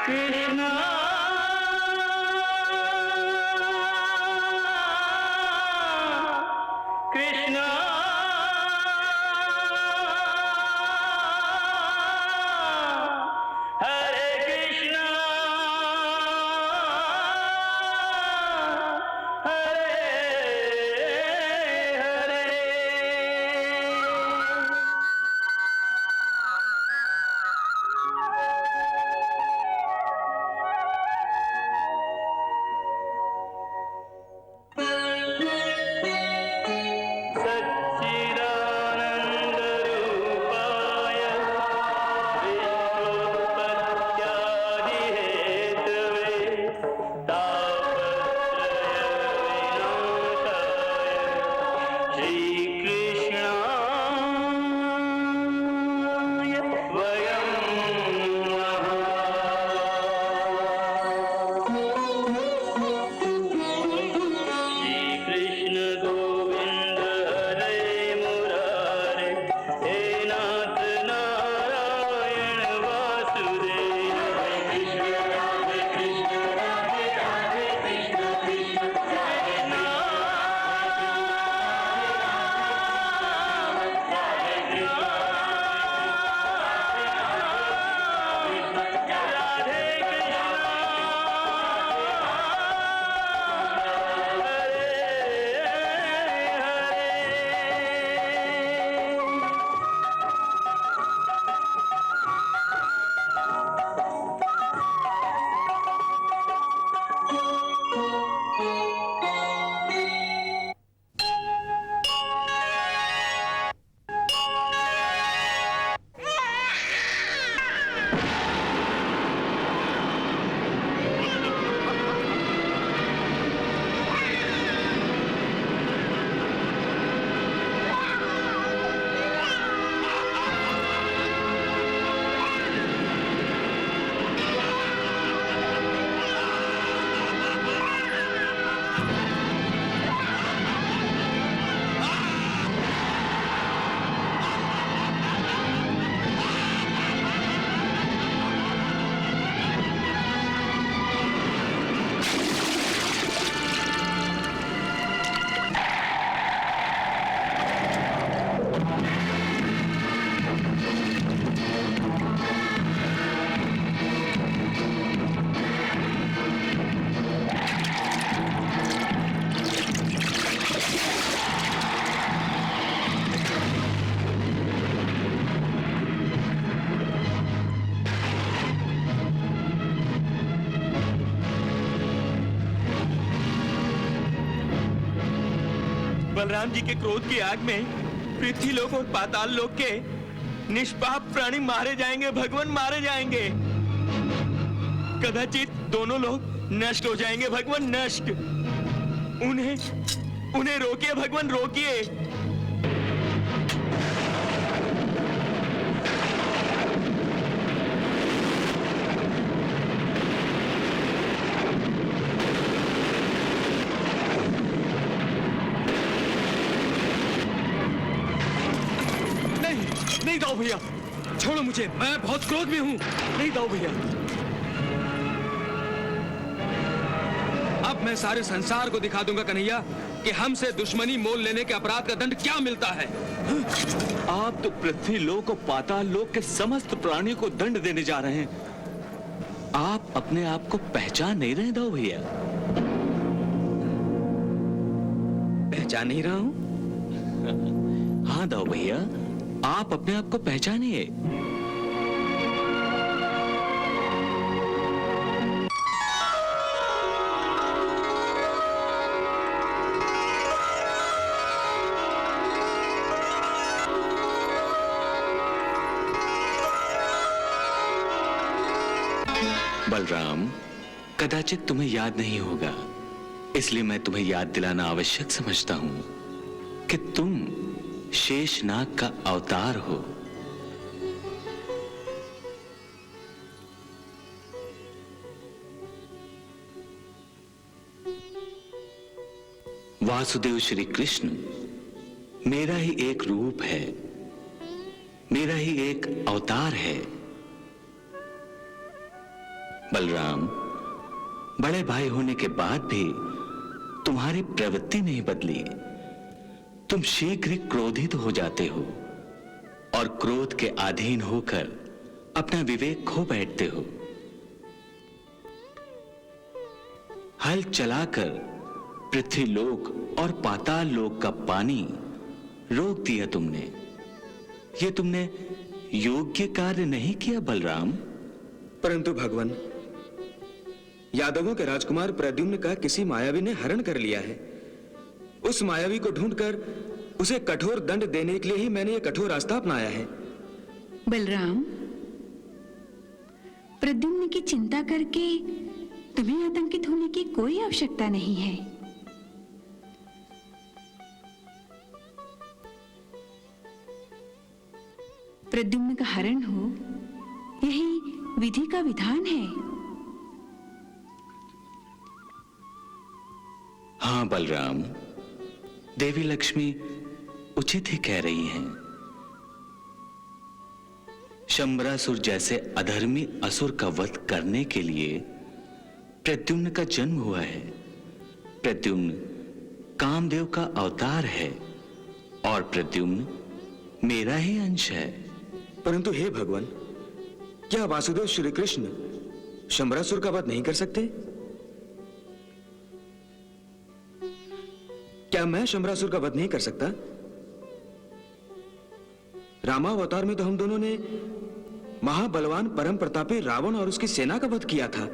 कृष्णा कृष्णा हरे कृष्णा हरे हरे। सच्चिदानंद रूपाय विश्वोत्पत्त्यादि Hathaway तापत्रय विनाशाय श्री कृष्णाय वयं नमः। श्री कृष्ण गोविंद हरे मुरारे हे नाथ नारायण वासुदेव। हरे कृष्ण राधे कृष्ण राधे राधे कृष्ण कृष्ण हरे बलराम जी के क्रोध की आग में पृथ्वी लोक और पाताल लोक के निष्पाप प्राणी मारे जाएंगे, भगवान मारे जाएंगे। कदाचित दोनों लोग नष्ट हो जाएंगे, भगवान नष्ट। उन्हें रोकिए भगवान, रोकिए। नहीं दाऊ भैया, छोड़ो मुझे, मैं बहुत क्रोध में हूँ। नहीं दाऊ भैया, अब मैं सारे संसार को दिखा दूंगा कन्हैया कि हमसे दुश्मनी मोल लेने के अपराध का दंड क्या मिलता है। आप तो पृथ्वी लोक और पाताल लोक के समस्त प्राणियों को दंड देने जा रहे हैं। आप अपने आप को पहचान नहीं रहे दाऊ भैया? पहचान नहीं रहा हूँ? हाँ दाऊ भैया, आप अपने आप को पहचानिए। बलराम, कदाचित तुम्हें याद नहीं होगा, इसलिए मैं तुम्हें याद दिलाना आवश्यक समझता हूं कि तुम शेषनाग का अवतार हो। वासुदेव श्री कृष्ण मेरा ही एक रूप है, मेरा ही एक अवतार है। बलराम, बड़े भाई होने के बाद भी तुम्हारी प्रवृत्ति नहीं बदली। तुम शीघ्र ही क्रोधित हो जाते हो और क्रोध के अधीन होकर अपना विवेक खो बैठते हो। हल चलाकर पृथ्वी लोक और पाताल लोक का पानी रोक दिया तुमने। ये तुमने योग्य कार्य नहीं किया बलराम। परंतु भगवान, यादवों के राजकुमार प्रद्युम्न का किसी मायावी ने हरण कर लिया है। उस मायावी को ढूंढकर उसे कठोर दंड देने के लिए ही मैंने यह कठोर रास्ता अपनाया है। बलराम, प्रद्युम्न की चिंता करके तुम्हें आतंकित होने की कोई आवश्यकता नहीं है। प्रद्युम्न का हरण हो, यही विधि का विधान है। हां बलराम, देवी लक्ष्मी उचित ही कह रही हैं। शंबरासुर जैसे अधर्मी असुर का वध करने के लिए प्रद्युम्न का जन्म हुआ है। प्रद्युम्न कामदेव का अवतार है और प्रद्युम्न मेरा ही अंश है। परंतु हे भगवान, क्या वासुदेव श्री कृष्ण शंबरासुर का वध नहीं कर सकते? क्या मैं शंबरासुर का वध नहीं कर सकता? रामावतार में तो हम दोनों ने महाबलवान परम प्रतापी रावण और उसकी सेना का वध किया था।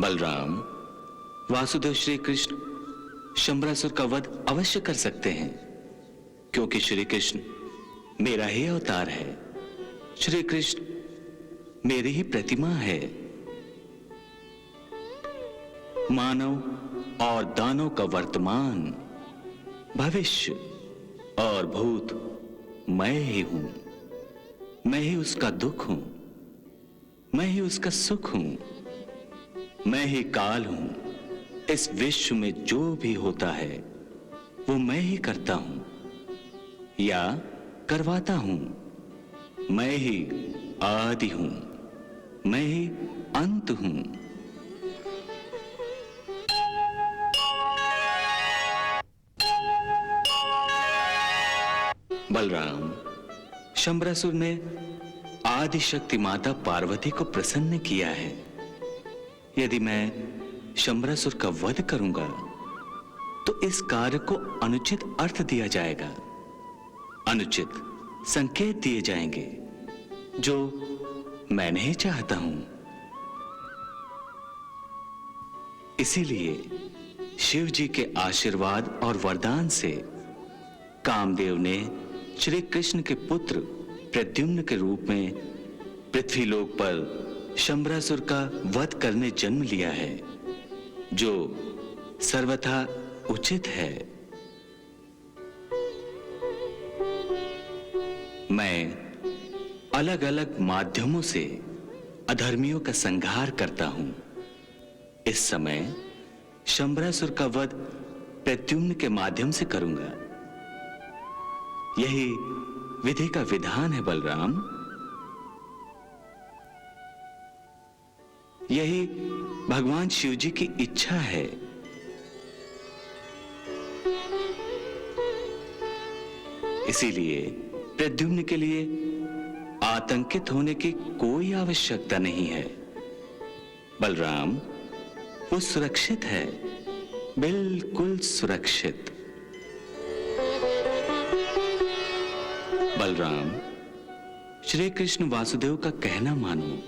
बलराम, वासुदेव श्री कृष्ण शंबरासुर का वध अवश्य कर सकते हैं, क्योंकि श्री कृष्ण मेरा ही अवतार है। श्री कृष्ण मेरी ही प्रतिमा है। मानव और दानव का वर्तमान, भविष्य और भूत मैं ही हूं। मैं ही उसका दुख हूं, मैं ही उसका सुख हूं, मैं ही काल हूं। इस विश्व में जो भी होता है वो मैं ही करता हूं या करवाता हूं। मैं ही आदि हूं, मैं ही अंत हूं। बलराम, शंबरासुर ने आदि शक्ति माता पार्वती को प्रसन्न किया है। यदि मैं शंबरासुर का वध करूंगा तो इस कार्य को अनुचित अर्थ दिया जाएगा, अनुचित संकेत दिए जाएंगे, जो मैं नहीं चाहता हूं। इसीलिए शिव जी के आशीर्वाद और वरदान से कामदेव ने श्री कृष्ण के पुत्र प्रद्युम्न के रूप में पृथ्वी लोक पर शंबरासुर का वध करने जन्म लिया है, जो सर्वथा उचित है। मैं अलग अलग माध्यमों से अधर्मियों का संहार करता हूं। इस समय शंबरासुर का वध प्रद्युम्न के माध्यम से करूंगा। यही विधि का विधान है बलराम। यही भगवान शिव जी की इच्छा है। इसीलिए प्रद्युम्न के लिए आतंकित होने की कोई आवश्यकता नहीं है। बलराम, वो सुरक्षित है, बिल्कुल सुरक्षित। बलराम, श्री कृष्ण वासुदेव का कहना मानो।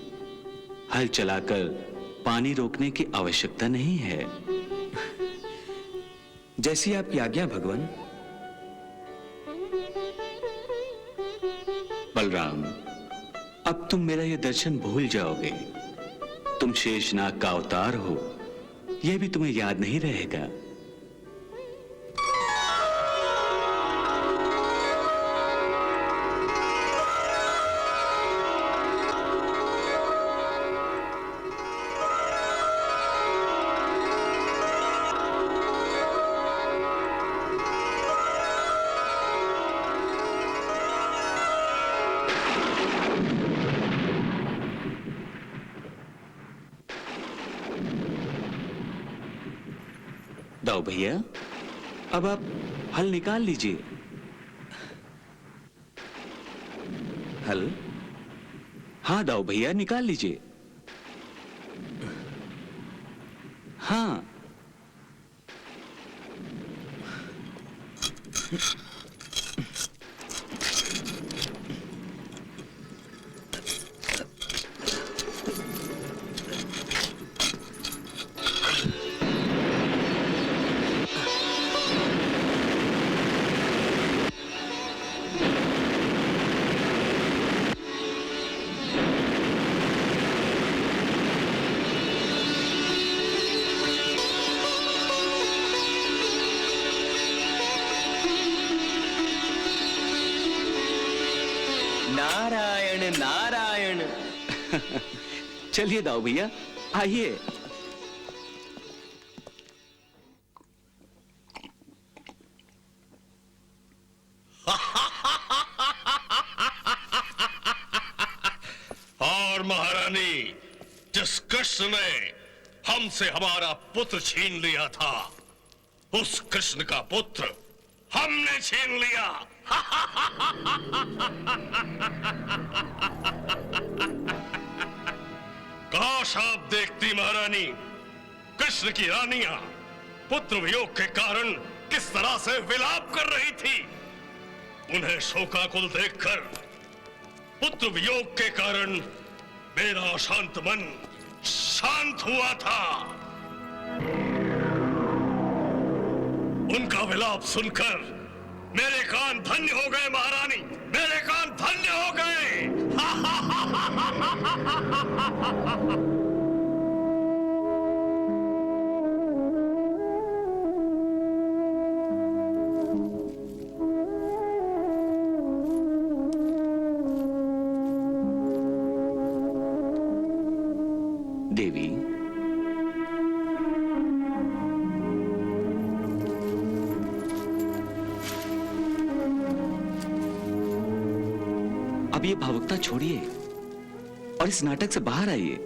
हल चलाकर पानी रोकने की आवश्यकता नहीं है। जैसी आपकी आज्ञा भगवान। बलराम, अब तुम मेरा यह दर्शन भूल जाओगे। तुम शेषनाग का अवतार हो, यह भी तुम्हें याद नहीं रहेगा। दाऊ भैया, अब आप हल निकाल लीजिए। हल? हाँ दाऊ भैया, निकाल लीजिए। हाँ। नारायण नारायण। चलिए दाऊ भैया, आइए। और महारानी, जिस कृष्ण ने हमसे हमारा पुत्र छीन लिया था, उस कृष्ण का पुत्र हमने छीन लिया। काश आप देखती महारानी, कृष्ण की रानियां पुत्र वियोग के कारण किस तरह से विलाप कर रही थी। उन्हें शोकाकुल देखकर पुत्र वियोग के कारण मेरा अशांत मन शांत हुआ था। उनका विलाप सुनकर मेरे कान धन्य हो गए महारानी, मेरे कान धन्य हो गए। देवी, अब ये भावुकता छोड़िए और इस नाटक से बाहर आइए।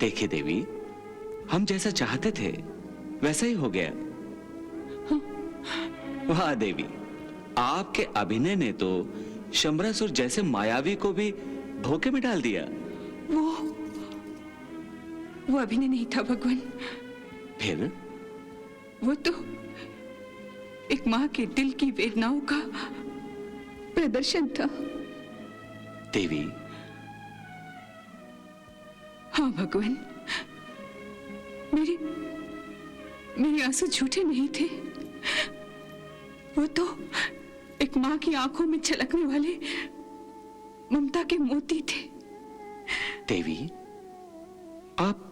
देखिए देवी, हम जैसा चाहते थे वैसा ही हो गया। वाह देवी, आपके अभिनय ने तो शंबरासुर जैसे मायावी को भी धोखे में डाल दिया। वो अभिनय नहीं था भगवान। फिर? वो तो एक माँ के दिल की वेदनाओं का प्रदर्शन था। देवी, हाँ भगवान, मेरे आंसू झूठे नहीं थे। वो तो एक माँ की आंखों में छलकने वाले ममता के मोती थे। देवी, आप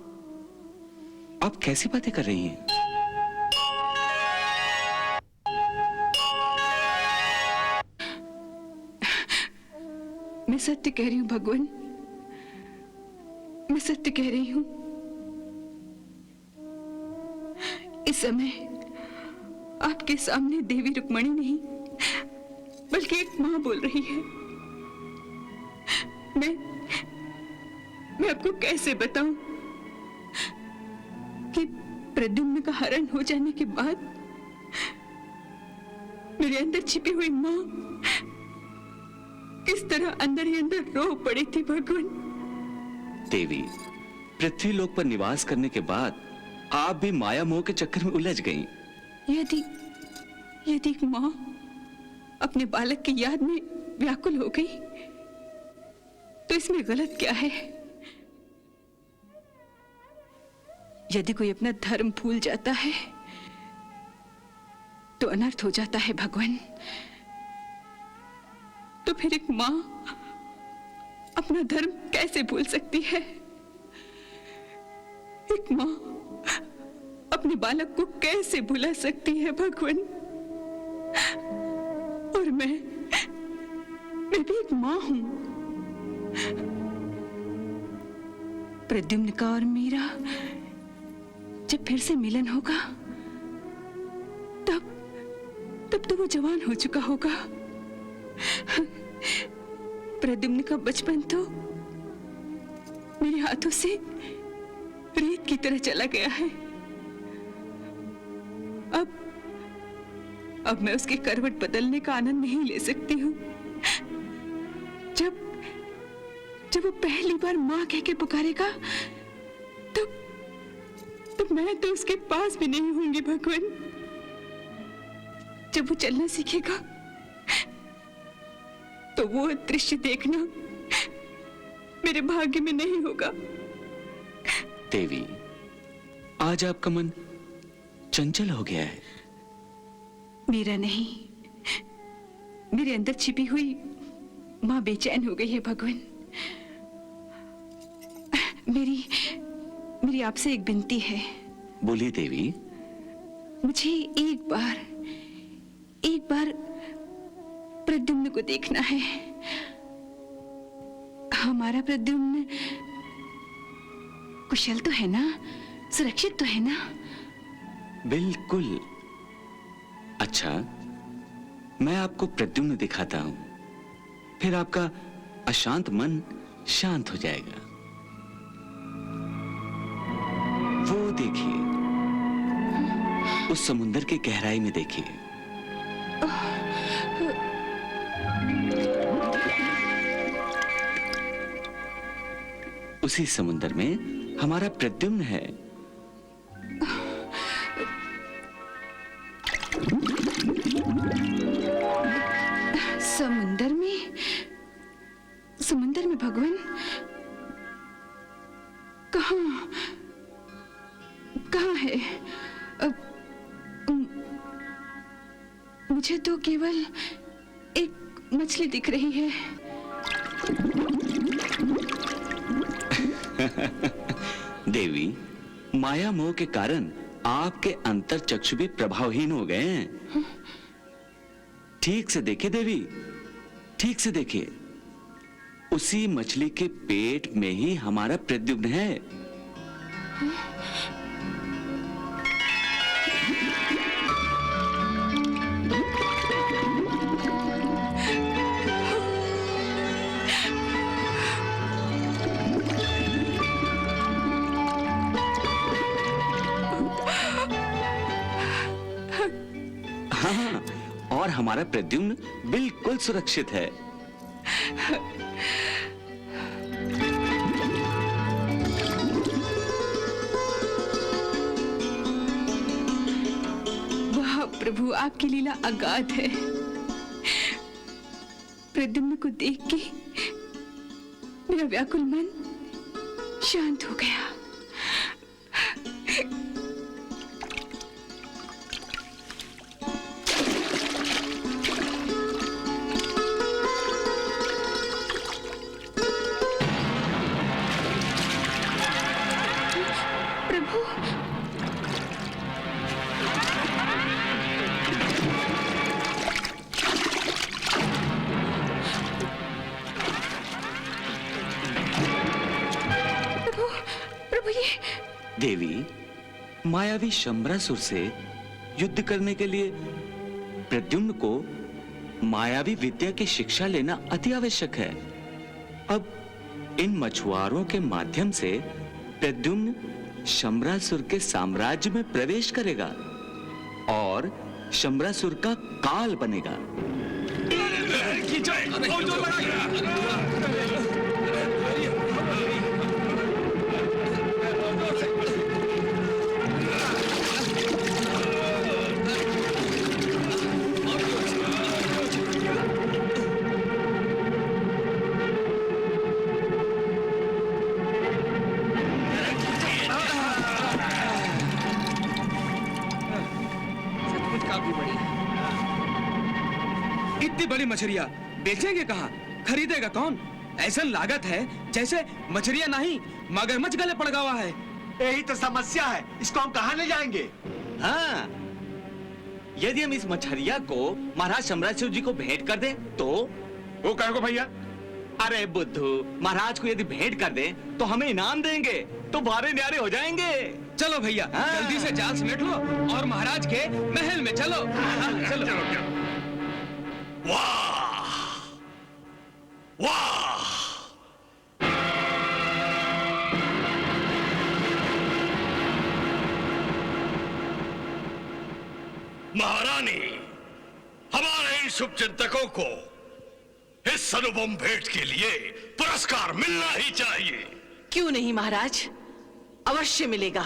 कैसी बातें कर रही हैं? मैं सत्य कह रही हूँ भगवान, मैं सत्य कह रही हूँ। इस समय आपके सामने देवी रुक्मणी नहीं बल्कि एक माँ बोल रही है। मैं आपको कैसे बताऊं कि प्रद्युम्न का हरण हो जाने के बाद मेरे अंदर छिपी हुई माँ किस तरह अंदर ही अंदर रो पड़ी थी भगवान। देवी, पृथ्वी लोक पर निवास करने के बाद आप भी माया मोह के चक्कर में उलझ गईं। यदि एक माँ अपने बालक की याद में व्याकुल हो गई तो इसमें गलत क्या है? यदि कोई अपना धर्म भूल जाता है तो अनर्थ हो जाता है भगवान। तो फिर एक माँ अपना धर्म कैसे भूल सकती है? एक माँ अपने बालक को कैसे भुला सकती है भगवान? और मैं भी एक माँ हूं। प्रद्युम्न का और मेरा जब फिर से मिलन होगा तब तो वो जवान हो चुका होगा। प्रद्युम्न का बचपन तो मेरे हाथों से रेत की तरह चला गया है। अब मैं उसके करवट बदलने का आनंद नहीं ले सकती हूँ। जब वो पहली बार माँ कह के पुकारेगा तब मैं तो उसके पास भी नहीं होंगी भगवान। जब वो चलना सीखेगा तो वो दृश्य देखना मेरे भाग्य में नहीं होगा। देवी, आज आपका मन चंचल हो गया है। मेरा नहीं, मेरे अंदर छिपी हुई माँ बेचैन हो गई है भगवान। मेरी आपसे एक विनती है। बोलिए देवी। मुझे एक बार प्रद्युम्न को देखना है। हमारा प्रद्युम्न कुशल तो है ना, सुरक्षित तो है ना? बिल्कुल। अच्छा, मैं आपको प्रद्युम्न दिखाता हूं, फिर आपका अशांत मन शांत हो जाएगा। वो देखिए, उस समुंदर की गहराई में देखिए। उसी समुंदर में हमारा प्रद्युम्न है। समुंदर में भगवान? कहाँ है? मुझे तो केवल एक मछली दिख रही है। देवी, माया मोह के कारण आपके अंतर चक्षु भी प्रभावहीन हो गए हैं। ठीक से देखिए देवी, ठीक से देखिए। उसी मछली के पेट में ही हमारा प्रद्युम्न है। हाँ, और हमारा प्रद्युम्न बिल्कुल सुरक्षित है। वाह प्रभु, आपकी लीला अगाध है। प्रद्युम्न को देख के मेरा व्याकुल मन शांत हो गया। देवी, मायावी शंबरासुर से युद्ध करने के लिए प्रद्युम्न को मायावी विद्या की शिक्षा लेना अति आवश्यक है। अब इन मछुआरों के माध्यम से प्रद्युम्न शंबरासुर के साम्राज्य में प्रवेश करेगा और शंबरासुर का काल बनेगा। इतनी बड़ी मछलियां बेचेंगे कहाँ? खरीदेगा कौन? ऐसा लागत है जैसे मछलियां नहीं मगरमच्छ गले पड़ गया है। यही तो समस्या है, इसको हम कहाँ ले जाएंगे? हाँ, यदि हम इस मछलिया को महाराज शंबरासुर जी को भेंट कर दें तो? वो कहेगा भैया? अरे बुद्धू, महाराज को यदि भेंट कर दें तो हमें इनाम देंगे, तो भारे न्यारे हो जाएंगे। चलो भैया, जल्दी से जाल समेट लो और महाराज के महल में चलो। चलो। वाह वाह, महारानी, हमारे इन शुभ चिंतकों को इस अनुपम भेंट के लिए पुरस्कार मिलना ही चाहिए। क्यों नहीं महाराज, अवश्य मिलेगा।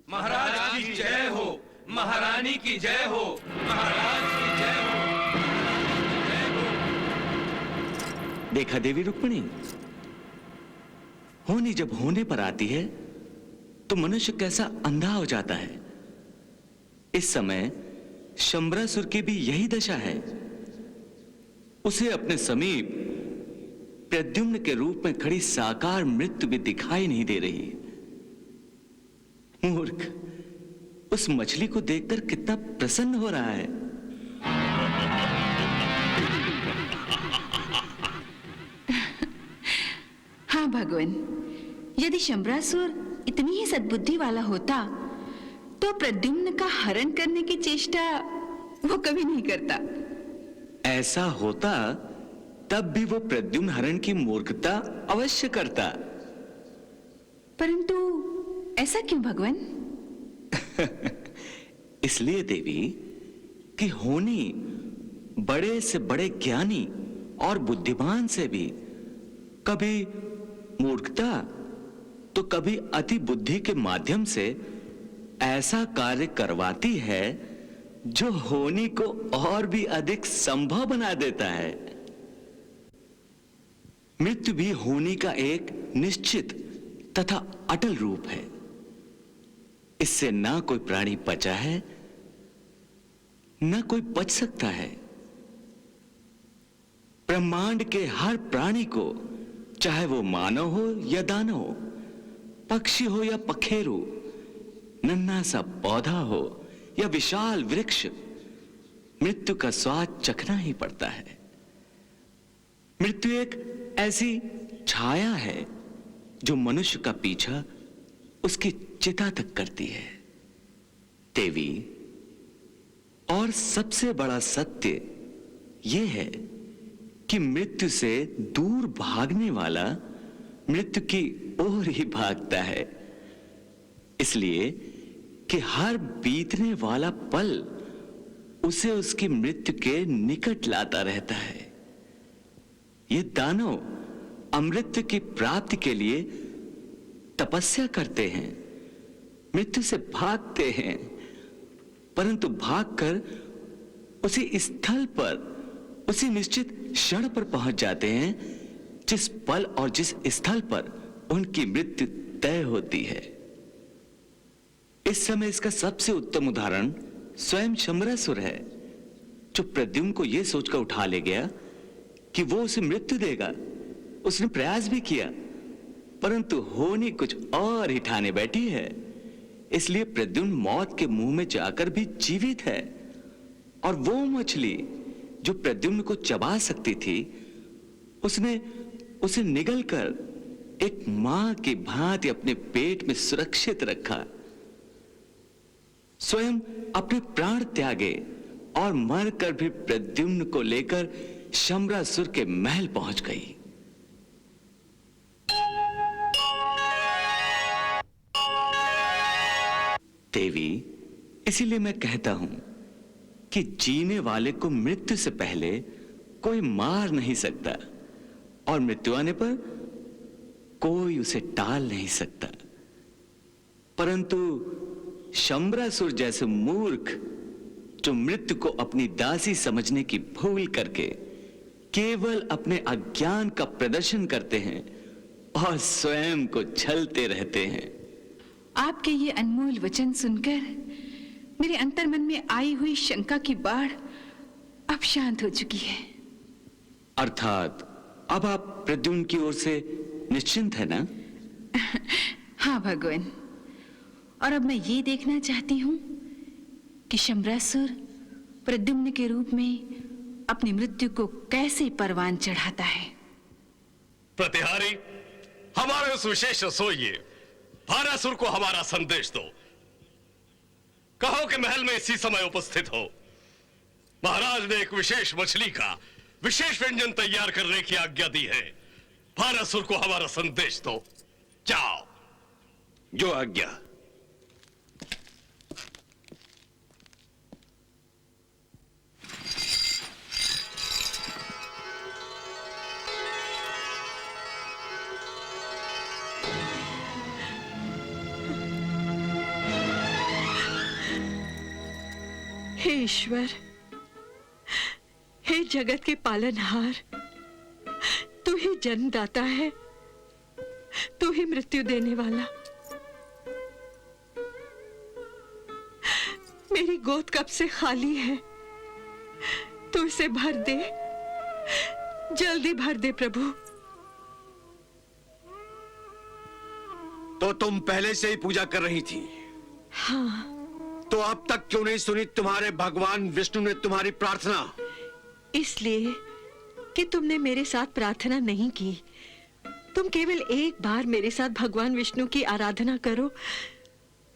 महाराज की जय हो, महारानी की जय हो, महाराज की जय हो। देखा देवी रुक्मिणी, होनी जब होने पर आती है तो मनुष्य कैसा अंधा हो जाता है। इस समय शंबरासुर की भी यही दशा है। उसे अपने समीप प्रद्युम्न के रूप में खड़ी साकार मृत्यु भी दिखाई नहीं दे रही। मूर्ख, उस मछली को देखकर कितना प्रसन्न हो रहा है। हाँ भगवान, यदि शंबरासुर इतनी ही सद्बुद्धि वाला होता तो प्रद्युम्न का हरण करने की चेष्टा वो कभी नहीं करता। ऐसा होता तब भी वो प्रद्युम्न हरण की मूर्खता अवश्य करता। परंतु ऐसा क्यों भगवान? इसलिए देवी कि होनी बड़े से बड़े ज्ञानी और बुद्धिमान से भी कभी मूर्खता तो कभी अति बुद्धि के माध्यम से ऐसा कार्य करवाती है जो होनी को और भी अधिक संभव बना देता है। मृत्यु भी होनी का एक निश्चित तथा अटल रूप है। इससे ना कोई प्राणी बचा है, ना कोई बच सकता है। ब्रह्मांड के हर प्राणी को, चाहे वो मानव हो या दानव, पक्षी हो या पखेरु, नन्हा सा पौधा हो या विशाल वृक्ष, मृत्यु का स्वाद चखना ही पड़ता है। मृत्यु एक ऐसी छाया है जो मनुष्य का पीछा उसकी चिता तक करती है। देवी, और सबसे बड़ा सत्य यह है कि मृत्यु से दूर भागने वाला मृत्यु की ओर ही भागता है। इसलिए कि हर बीतने वाला पल उसे उसकी मृत्यु के निकट लाता रहता है। ये दानव अमृत की प्राप्ति के लिए तपस्या करते हैं, मृत्यु से भागते हैं, परंतु भागकर उसी स्थल पर, उसी निश्चित क्षण पर पहुंच जाते हैं जिस पल और जिस स्थल पर उनकी मृत्यु तय होती है। इस समय इसका सबसे उत्तम उदाहरण स्वयं शंबरासुर है, जो प्रद्युम्न को यह सोचकर उठा ले गया कि वो उसे मृत्यु देगा। उसने प्रयास भी किया, परंतु होनी कुछ और ही ठाने बैठी है। इसलिए प्रद्युम्न मौत के मुंह में जाकर भी जीवित है। और वो मछली जो प्रद्युम्न को चबा सकती थी, उसने उसे निगलकर एक मां की भांति अपने पेट में सुरक्षित रखा। स्वयं अपने प्राण त्यागे और मरकर भी प्रद्युम्न को लेकर शंबरासुर के महल पहुंच गई। देवी, इसीलिए मैं कहता हूं कि जीने वाले को मृत्यु से पहले कोई मार नहीं सकता, और मृत्यु आने पर कोई उसे टाल नहीं सकता। परंतु शंबरासुर जैसे मूर्ख जो मृत्यु को अपनी दासी समझने की भूल करके केवल अपने अज्ञान का प्रदर्शन करते हैं और स्वयं को छलते रहते हैं। आपके ये अनमोल वचन सुनकर मेरे अंतर्मन में आई हुई शंका की बाढ़ अब शांत हो चुकी है। अर्थात अब आप प्रद्युम्न की ओर से निश्चिंत है ना? हाँ भगवान, और अब मैं ये देखना चाहती हूँ कि शंबरासुर प्रद्युम्न के रूप में अपनी मृत्यु को कैसे परवान चढ़ाता है। प्रतिहारी, हमारे उस विशेष सोइए भारासुर को हमारा संदेश दो। कहो कि महल में इसी समय उपस्थित हो। महाराज ने एक विशेष मछली का विशेष व्यंजन तैयार करने की आज्ञा दी है। भानासुर को हमारा संदेश दो। जाओ। जो आज्ञा। हे ईश्वर, हे जगत के पालनहार, तू ही जन्मदाता है, तू ही मृत्यु देने वाला। मेरी गोद कब से खाली है, तू इसे भर दे, जल्दी भर दे प्रभु। तो तुम पहले से ही पूजा कर रही थी? हाँ। तो अब तक क्यों नहीं सुनी तुम्हारे भगवान विष्णु ने तुम्हारी प्रार्थना? इसलिए कि तुमने मेरे साथ प्रार्थना नहीं की। तुम केवल एक बार मेरे साथ भगवान विष्णु की आराधना करो,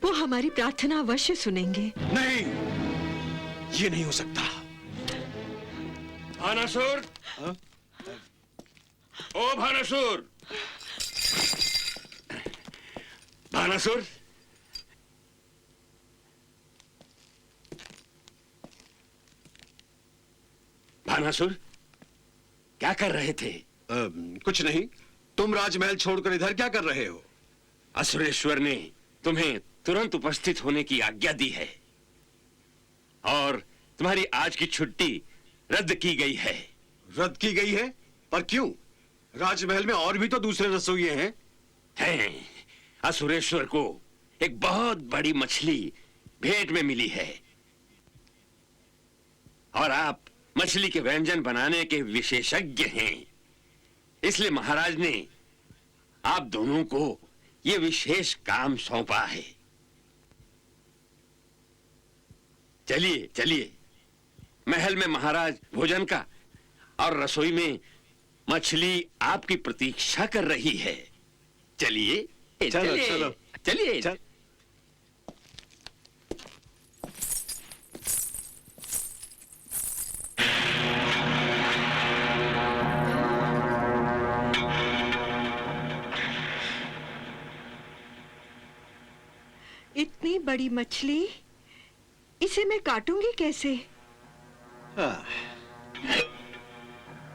वो हमारी प्रार्थना अवश्य सुनेंगे। नहीं, ये नहीं हो सकता। भानासुर, ओ भानासुर, भानासुर, भानासुर, क्या कर रहे थे? कुछ नहीं। तुम राजमहल छोड़कर इधर क्या कर रहे हो? असुरेश्वर ने तुम्हें तुरंत उपस्थित होने की आज्ञा दी है और तुम्हारी आज की छुट्टी रद्द की गई है। रद्द की गई है? पर क्यों? राजमहल में और भी तो दूसरे रसोइये हैं। हैं। असुरेश्वर को एक बहुत बड़ी मछली भेंट में मिली है और आप मछली के व्यंजन बनाने के विशेषज्ञ हैं। इसलिए महाराज ने आप दोनों को यह विशेष काम सौंपा है। चलिए चलिए, महल में महाराज भोजन का और रसोई में मछली आपकी प्रतीक्षा कर रही है। चलिए चलो चलिए, चलो चलिए। चल। इतनी बड़ी मछली, इसे मैं काटूंगी कैसे?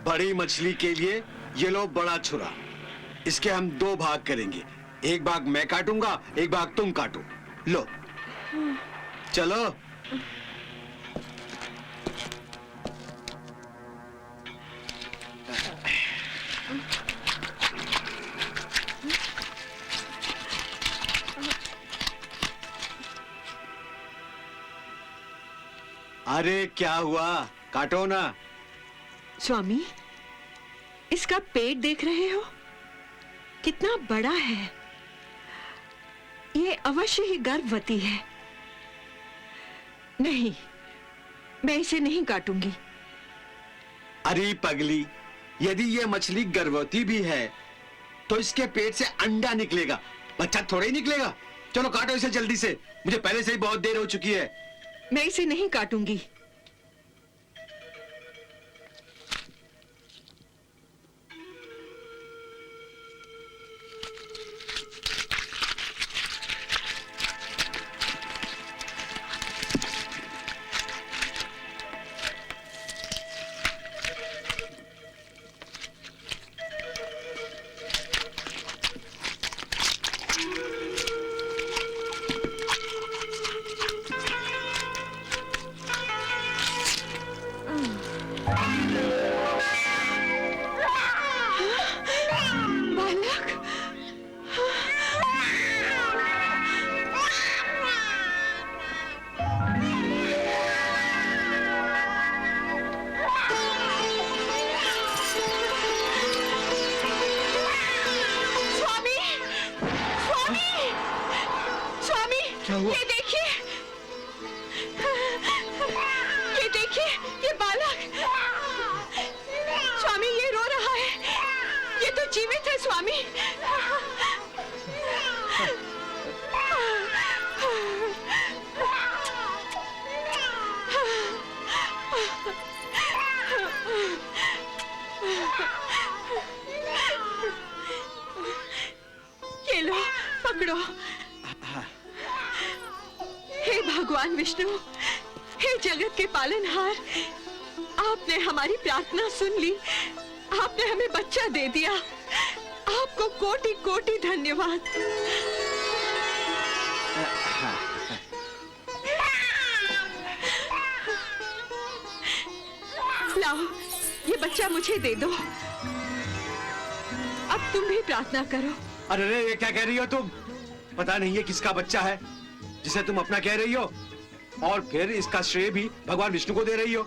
बड़ी मछली के लिए ये लो बड़ा छुरा। इसके हम 2 भाग करेंगे। एक भाग मैं काटूंगा, एक भाग तुम काटो। लो, चलो। अरे क्या हुआ? काटो ना। स्वामी, इसका पेट देख रहे हो? कितना बड़ा है। ये अवश्य ही गर्भवती है। नहीं, मैं इसे नहीं काटूंगी। अरे पगली, यदि ये मछली गर्भवती भी है तो इसके पेट से अंडा निकलेगा, बच्चा थोड़ा ही निकलेगा। चलो काटो इसे जल्दी से, मुझे पहले से ही बहुत देर हो चुकी है। मैं इसे नहीं काटूंगी। ये देखिए, ये बालक। स्वामी, ये रो रहा है। ये तो जीवित है स्वामी। हे भगवान विष्णु, हे जगत के पालनहार, आपने हमारी प्रार्थना सुन ली, आपने हमें बच्चा दे दिया। आपको कोटि कोटि धन्यवाद। लाओ, ये बच्चा मुझे दे दो। अब तुम भी प्रार्थना करो। अरे ये क्या कह रही हो तुम? पता नहीं ये किसका बच्चा है जिसे तुम अपना कह रही हो, और फिर इसका श्रेय भी भगवान विष्णु को दे रही हो।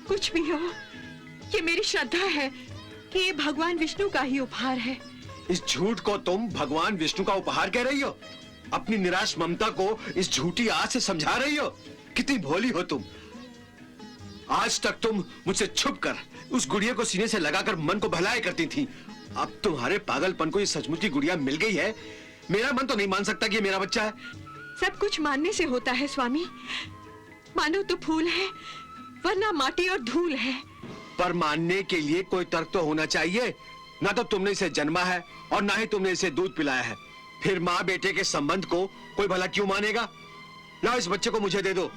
कुछ भी हो, ये मेरी श्रद्धा है कि ये भगवान विष्णु का ही उपहार है। इस झूठ को तुम भगवान विष्णु का उपहार कह रही हो? अपनी निराश ममता को इस झूठी आस से समझा रही हो? कितनी भोली हो तुम। आज तक तुम मुझसे छुप कर उस गुड़िया को सीने से लगाकर मन को बहलाया करती थी। अब तुम्हारे पागलपन को ये सचमुच की गुड़िया मिल गई है। मेरा मन तो नहीं मान सकता कि ये मेरा बच्चा है। सब कुछ मानने से होता है स्वामी। मानो तो फूल है, वरना माटी और धूल है। पर मानने के लिए कोई तर्क तो होना चाहिए। ना तो तुमने इसे जन्मा है और ना ही तुमने इसे दूध पिलाया है। फिर माँ बेटे के संबंध को कोई भला क्यों मानेगा? लाओ, इस बच्चे को मुझे दे दो।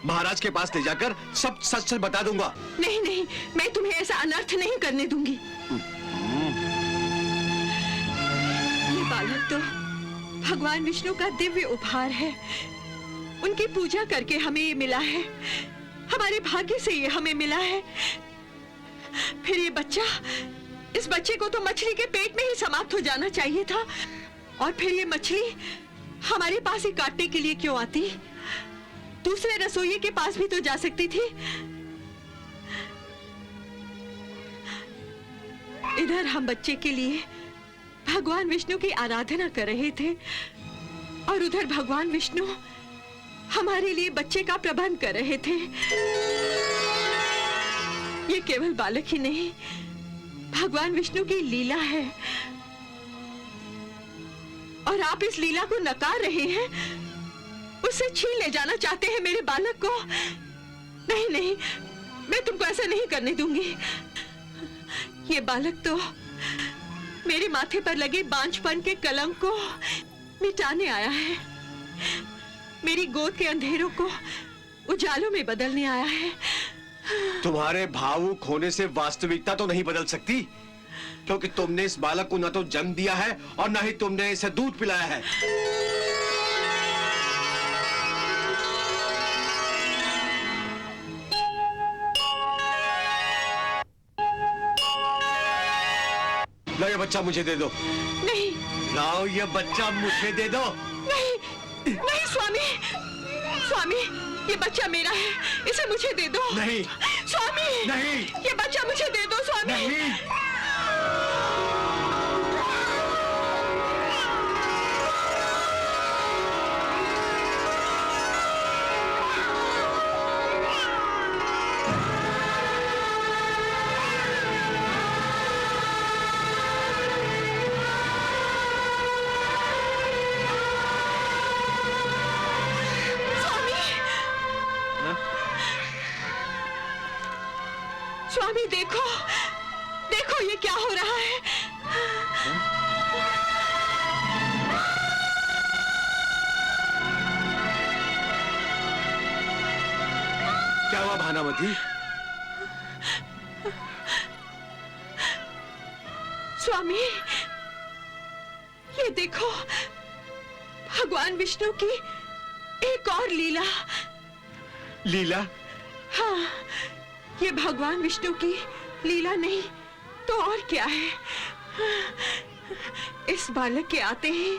महाराज के पास ले जाकर सब सच सच बता दूंगा। नहीं नहीं, मैं तुम्हें ऐसा अनर्थ नहीं करने दूंगी। ये बालक तो भगवान विष्णु का दिव्य उपहार है। उनकी पूजा करके हमें ये मिला है। हमारे भाग्य से ये हमें मिला है। फिर ये बच्चा, इस बच्चे को तो मछली के पेट में ही समाप्त हो जाना चाहिए था। और फिर ये मछली हमारे पास ही काटने के लिए क्यों आती? दूसरे रसोइये के पास भी तो जा सकती थी। इधर हम बच्चे के लिए भगवान विष्णु की आराधना कर रहे थे, और उधर भगवान विष्णु हमारे लिए बच्चे का प्रबंध कर रहे थे। ये केवल बालक ही नहीं, भगवान विष्णु की लीला है। और आप इस लीला को नकार रहे हैं, उससे छीन ले जाना चाहते हैं मेरे बालक को। नहीं नहीं, मैं तुमको ऐसा नहीं करने दूंगी। ये बालक तो मेरे माथे पर लगे बांझपन के कलंक को मिटाने आया है। मेरी गोद के अंधेरों को उजालों में बदलने आया है। तुम्हारे भावुक होने से वास्तविकता तो नहीं बदल सकती, क्योंकि तुमने इस बालक को न तो जन्म दिया है और न ही तुमने इसे दूध पिलाया है। लो, ये बच्चा मुझे दे दो। नहीं। लाओ, ये बच्चा मुझे दे दो। नहीं नहीं स्वामी, स्वामी, ये बच्चा मेरा है, इसे मुझे दे दो। नहीं स्वामी, नहीं, ये बच्चा मुझे दे दो स्वामी। नहीं। स्वामी देखो, देखो ये क्या हो रहा है। क्या हुआ भानुमति? स्वामी, ये देखो, भगवान विष्णु की एक और लीला। लीला? हाँ, ये भगवान विष्णु की लीला नहीं तो और क्या है। इस बालक के आते ही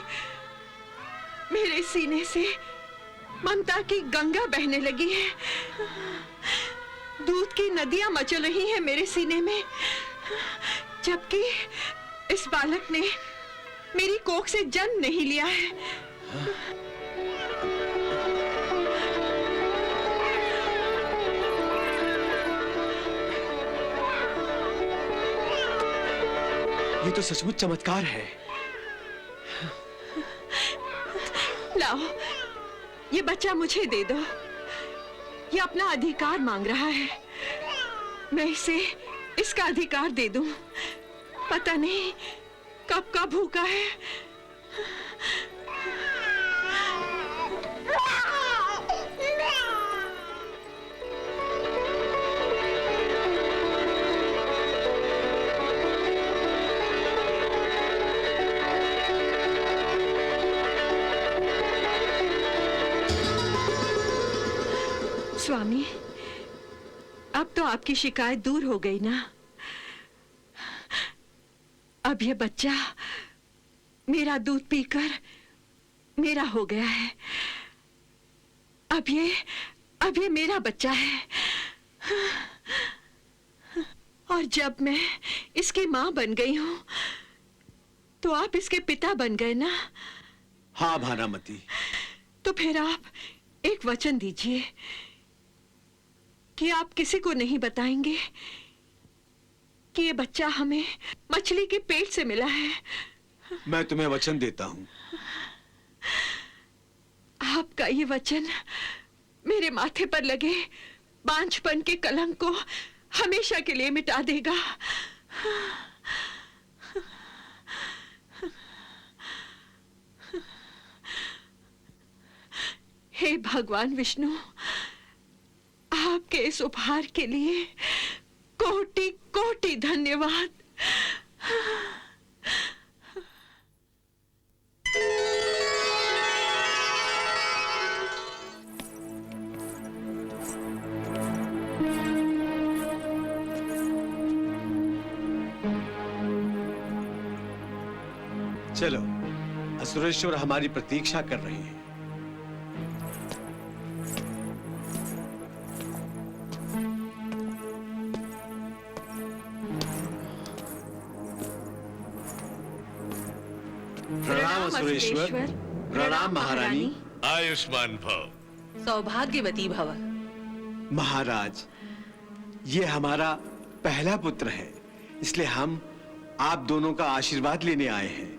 मेरे सीने से ममता की गंगा बहने लगी है। दूध की नदियां मचल रही हैं मेरे सीने में, जबकि इस बालक ने मेरी कोख से जन्म नहीं लिया है। ये तो सचमुच चमत्कार है। लाओ, ये बच्चा मुझे दे दो। ये अपना अधिकार मांग रहा है, मैं इसे इसका अधिकार दे दूं। पता नहीं कब का भूखा है। स्वामी, अब तो आपकी शिकायत दूर हो गई ना। अब ये बच्चा मेरा दूध पीकर मेरा हो गया है। अब ये मेरा बच्चा है। और जब मैं इसकी मां बन गई हूं तो आप इसके पिता बन गए ना। हाँ भानामती। तो फिर आप एक वचन दीजिए कि आप किसी को नहीं बताएंगे कि ये बच्चा हमें मछली के पेट से मिला है। मैं तुम्हें वचन देता हूं। आपका ये वचन मेरे माथे पर लगे बांझपन के कलंक को हमेशा के लिए मिटा देगा। हे भगवान विष्णु, आपके इस उपहार के लिए कोटि कोटि धन्यवाद। चलो, असुरेश्वर हमारी प्रतीक्षा कर रहे हैं। प्रणाम असुरेश्वर। प्रणाम महारानी। आयुष्मान भव। सौभाग्यवती भव। महाराज, ये हमारा पहला पुत्र है, इसलिए हम आप दोनों का आशीर्वाद लेने आए हैं।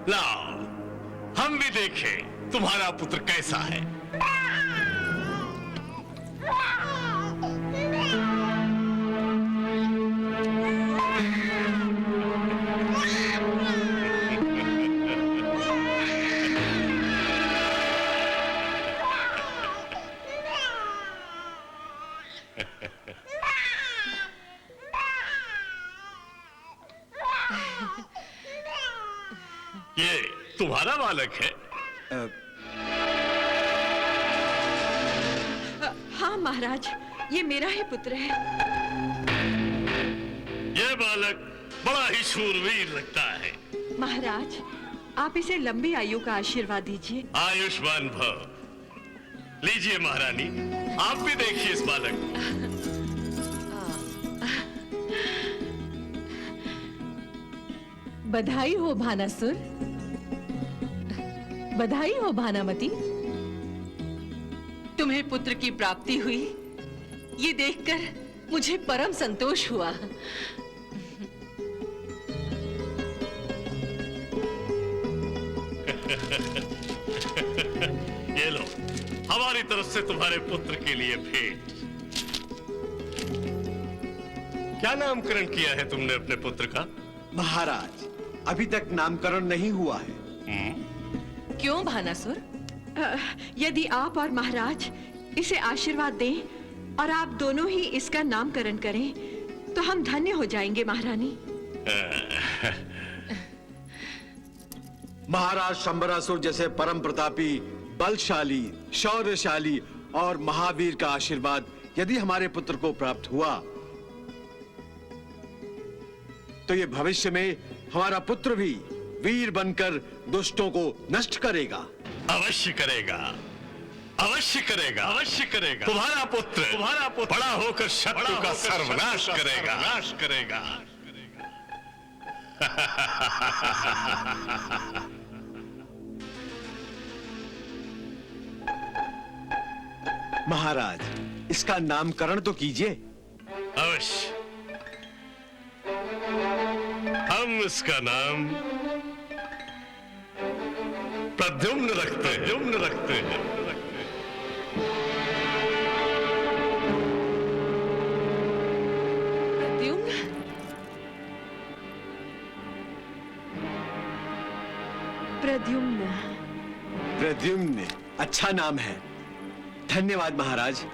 लाओ, हम भी देखें तुम्हारा पुत्र कैसा है। ये तुम्हारा बालक है? हाँ महाराज, ये मेरा ही पुत्र है। ये बालक बड़ा ही शूरवीर लगता है। महाराज, आप इसे लंबी आयु का आशीर्वाद दीजिए। आयुष्मान भव। लीजिए महारानी, आप भी देखिए इस बालक। बधाई हो भानासुर। बधाई हो भानामती। तुम्हें पुत्र की प्राप्ति हुई, ये देखकर मुझे परम संतोष हुआ। ये लो, हमारी तरफ से तुम्हारे पुत्र के लिए भेंट। क्या नामकरण किया है तुमने अपने पुत्र का? महाराज, अभी तक नामकरण नहीं हुआ है। क्यों भानासुर? यदि आप और महाराज इसे आशीर्वाद दें और आप दोनों ही इसका नामकरण करें तो हम धन्य हो जाएंगे महारानी। महाराज शंबरासुर जैसे परम प्रतापी, बलशाली, शौर्यशाली और महावीर का आशीर्वाद यदि हमारे पुत्र को प्राप्त हुआ तो ये भविष्य में हमारा पुत्र भी वीर बनकर दुष्टों को नष्ट करेगा। अवश्य करेगा, अवश्य करेगा, अवश्य करेगा। तुम्हारा पुत्र बड़ा होकर शत्रु का सर्वनाश करेगा, नाश करेगा। महाराज, इसका नामकरण तो कीजिए। अवश्य। हम इसका नाम प्रद्युम्न रखते हैं। प्रद्युम्न रखते हैं। प्रद्युम्न? प्रद्युम्न। प्रद्युम्न अच्छा नाम है। धन्यवाद महाराज।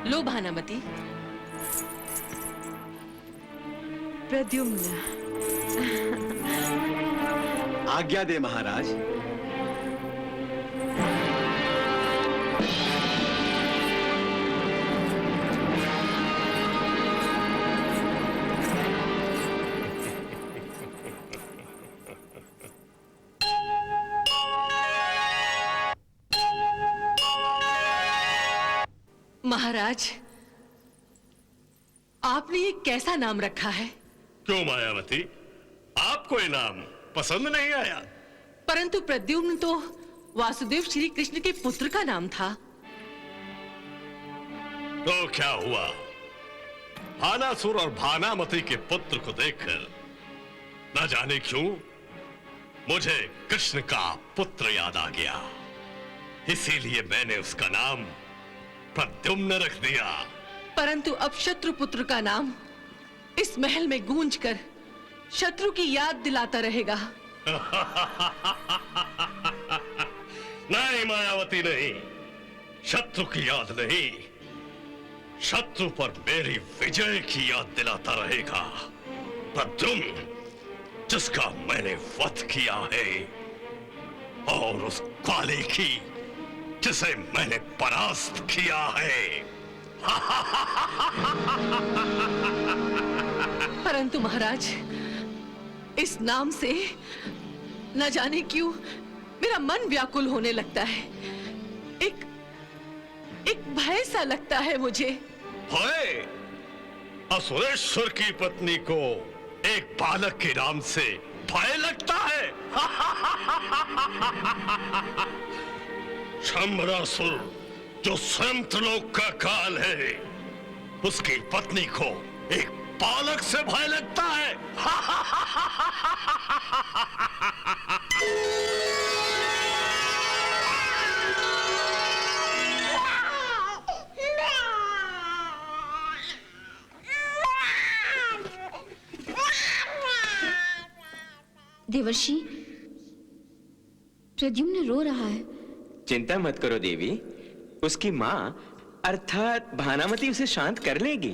लो भानामती। प्रद्युम्न, आज्ञा दे महाराज। महाराज, आपने ये कैसा नाम रखा है? क्यों मायावती, आपको ये नाम पसंद नहीं आया? परंतु प्रद्युम्न तो वासुदेव श्री कृष्ण के पुत्र का नाम था। तो क्या हुआ? भानासुर और भानामती के पुत्र को देखकर न जाने क्यों मुझे कृष्ण का पुत्र याद आ गया, इसीलिए मैंने उसका नाम प्रद्युम्न रख दिया। परंतु अब शत्रु पुत्र का नाम इस महल में गूंजकर शत्रु की याद दिलाता रहेगा। नहीं मायावती, नहीं, शत्रु की याद नहीं, शत्रु पर मेरी विजय की याद दिलाता रहेगा। प्रद्युम्न, जिसका मैंने वध किया है, और उस काले की जिसे मैंने परास्त किया है। परंतु महाराज, इस नाम से न जाने क्यों मेरा मन व्याकुल होने लगता है। एक भय सा लगता है मुझे। भय? असुरेश्वर की पत्नी को एक बालक के नाम से भय लगता है? शंबरासुर, जो स्वयं त्रिलोक का काल है, उसकी पत्नी को एक बालक से भय लगता है? देवर्षि, प्रद्युम्न रो रहा है। चिंता मत करो देवी, उसकी माँ अर्थात भानामती उसे शांत कर लेगी।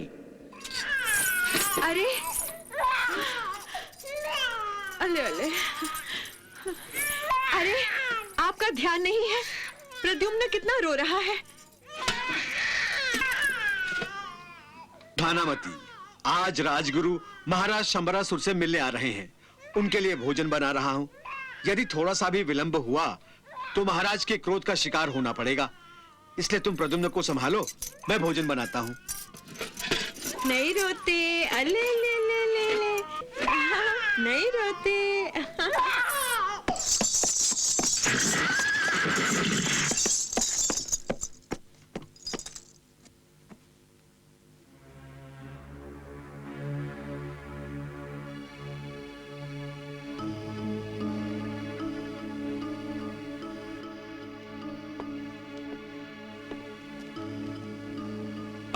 अरे अले अले, अरे आपका ध्यान नहीं है प्रद्युम्न कितना रो रहा है। भानामती, आज राजगुरु महाराज शंबरासुर से मिलने आ रहे हैं, उनके लिए भोजन बना रहा हूँ। यदि थोड़ा सा भी विलंब हुआ तो महाराज के क्रोध का शिकार होना पड़ेगा, इसलिए तुम प्रद्युम्न को संभालो, मैं भोजन बनाता हूँ। नहीं रोते, अले ले ले ले ले, नहीं रोते।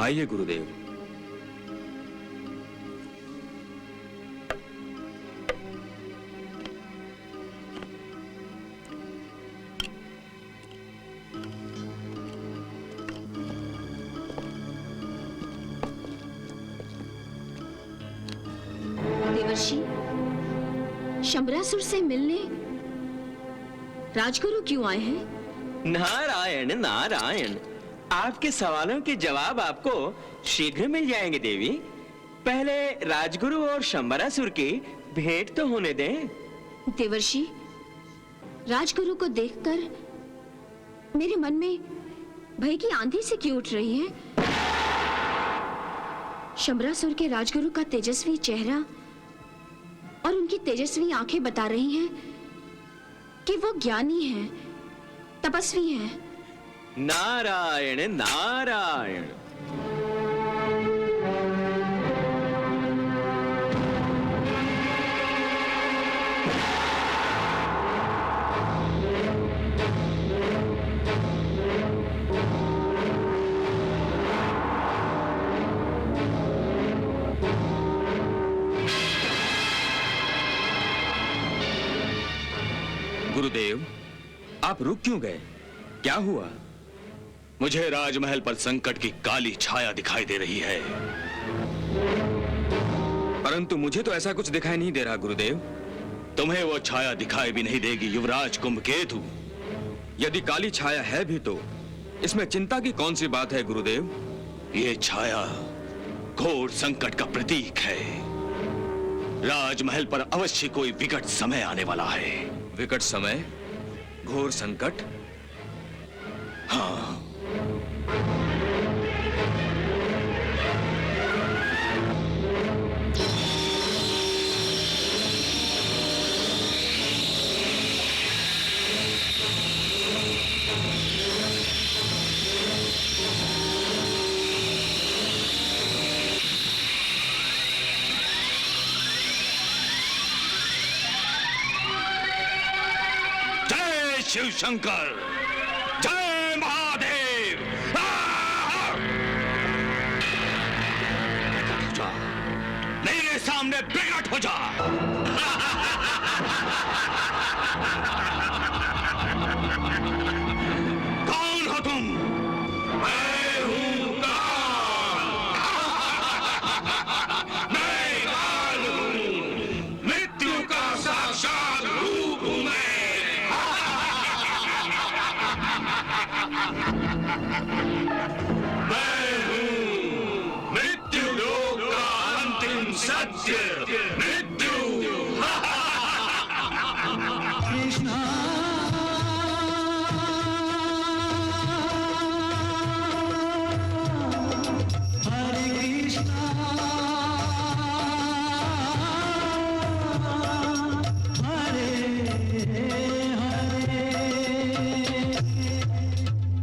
आइए गुरुदेव। देवर्षि, शंबरासुर से मिलने राजगुरु क्यों आए हैं? नारायण नारायण, आपके सवालों के जवाब आपको शीघ्र मिल जाएंगे देवी। पहले राजगुरु और शंबरासुर की भेंट तो होने दें। देवर्षि, राजगुरु को देखकर मेरे मन में भय की आंधी से क्यों उठ रही है? शंबरासुर के राजगुरु का तेजस्वी चेहरा और उनकी तेजस्वी आंखें बता रही हैं कि वो ज्ञानी हैं, तपस्वी हैं। नारायण नारायण। गुरुदेव, आप रुक क्यों गए? क्या हुआ? मुझे राजमहल पर संकट की काली छाया दिखाई दे रही है। परंतु मुझे तो ऐसा कुछ दिखाई नहीं दे रहा गुरुदेव। तुम्हें वो छाया दिखाई भी नहीं देगी युवराज कुंभकेतु। यदि काली छाया है भी तो इसमें चिंता की कौन सी बात है गुरुदेव? ये छाया घोर संकट का प्रतीक है। राजमहल पर अवश्य कोई विकट समय आने वाला है। विकट समय? घोर संकट? हाँ। शिव शंकर, जय महादेव। मेरे सामने प्रकट हो जा। कौन हो तुम? मैं हूं काल। मैं काल हूं, मृत्यु का साक्षात रूप हूं मैं। मृत्यु लोक का अंतिम सत्य।